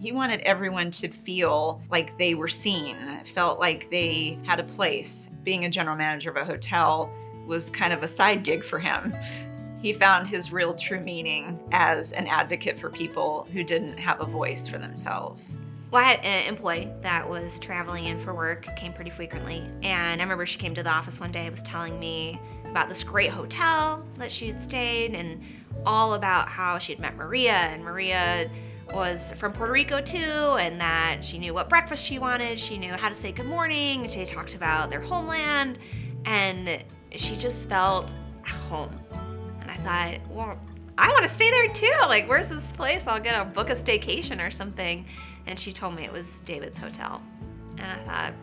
He wanted everyone to feel like they were seen, felt like they had a place. Being a general manager of a hotel was kind of a side gig for him. He found his real true meaning as an advocate for people who didn't have a voice for themselves. Well, I had an employee that was traveling in for work, came pretty frequently, and I remember she came to the office one day and was telling me about this great hotel that she had stayed and all about how she had met Maria, and Maria was from Puerto Rico too, and that she knew what breakfast she wanted, she knew how to say good morning, she talked about their homeland, and she just felt at home. And I thought, well, I want to stay there too. Like, where's this place? I'll get a book a staycation or something. And she told me it was David's hotel. And I thought,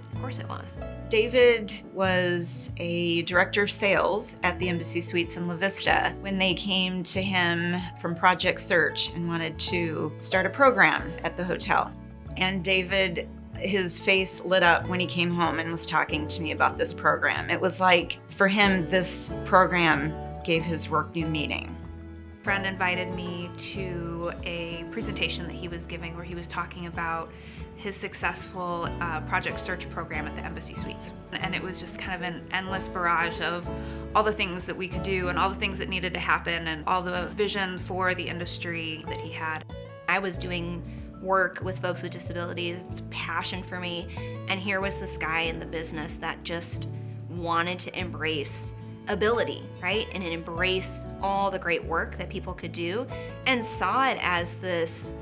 of course it was. David was a director of sales at the Embassy Suites in La Vista when they came to him from Project Search and wanted to start a program at the hotel. And David, his face lit up when he came home and was talking to me about this program. It was like, for him, this program gave his work new meaning. A friend invited me to a presentation that he was giving where he was talking about his successful Project Search program at the Embassy Suites. And it was just kind of an endless barrage of all the things that we could do and all the things that needed to happen and all the vision for the industry that he had. I was doing work with folks with disabilities. It's a passion for me. And here was this guy in the business that just wanted to embrace ability, right? And embrace all the great work that people could do and saw it as this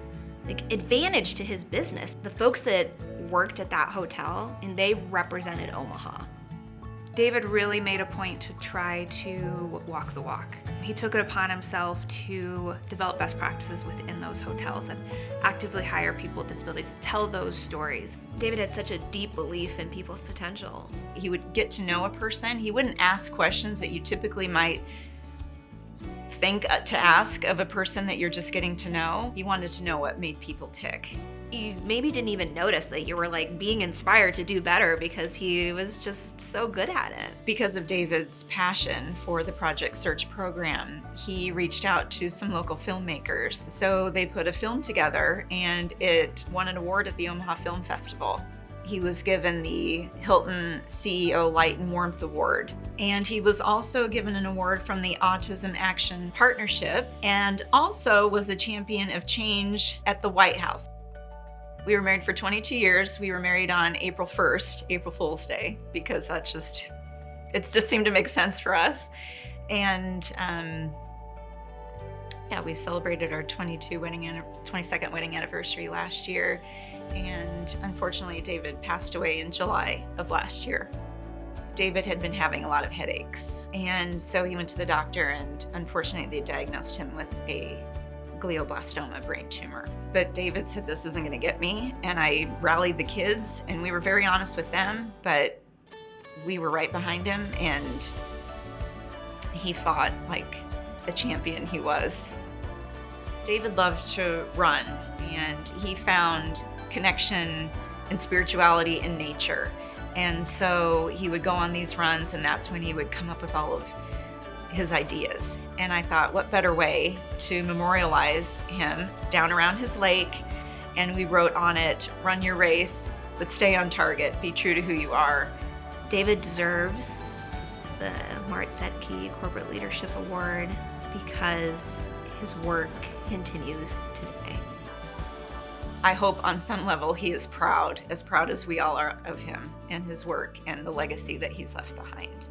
advantage to his business. The folks that worked at that hotel, and they represented Omaha. David really made a point to try to walk the walk. He took it upon himself to develop best practices within those hotels and actively hire people with disabilities to tell those stories. David had such a deep belief in people's potential. He would get to know a person. He wouldn't ask questions that you typically might think to ask of a person that you're just getting to know. He wanted to know what made people tick. You maybe didn't even notice that you were being inspired to do better because he was just so good at it. Because of David's passion for the Project Search program, he reached out to some local filmmakers. So they put a film together and it won an award at the Omaha Film Festival. He was given the Hilton CEO Light and Warmth Award. And he was also given an award from the Autism Action Partnership and also was a champion of change at the White House. We were married for 22 years. We were married on April 1st, April Fool's Day, because it just seemed to make sense for us. And we celebrated our 22nd wedding anniversary last year. And unfortunately, David passed away in July of last year. David had been having a lot of headaches. And so he went to the doctor, and unfortunately, they diagnosed him with a glioblastoma brain tumor. But David said, this isn't gonna get me. And I rallied the kids, and we were very honest with them, but we were right behind him, and he fought like the champion he was. David loved to run, and he found connection and spirituality in nature. And so he would go on these runs, and that's when he would come up with all of his ideas. And I thought, what better way to memorialize him down around his lake? And we wrote on it, run your race, but stay on target, be true to who you are. David deserves the Mart Sedky Corporate Leadership Award because his work continues today. I hope on some level he is proud as we all are of him and his work and the legacy that he's left behind.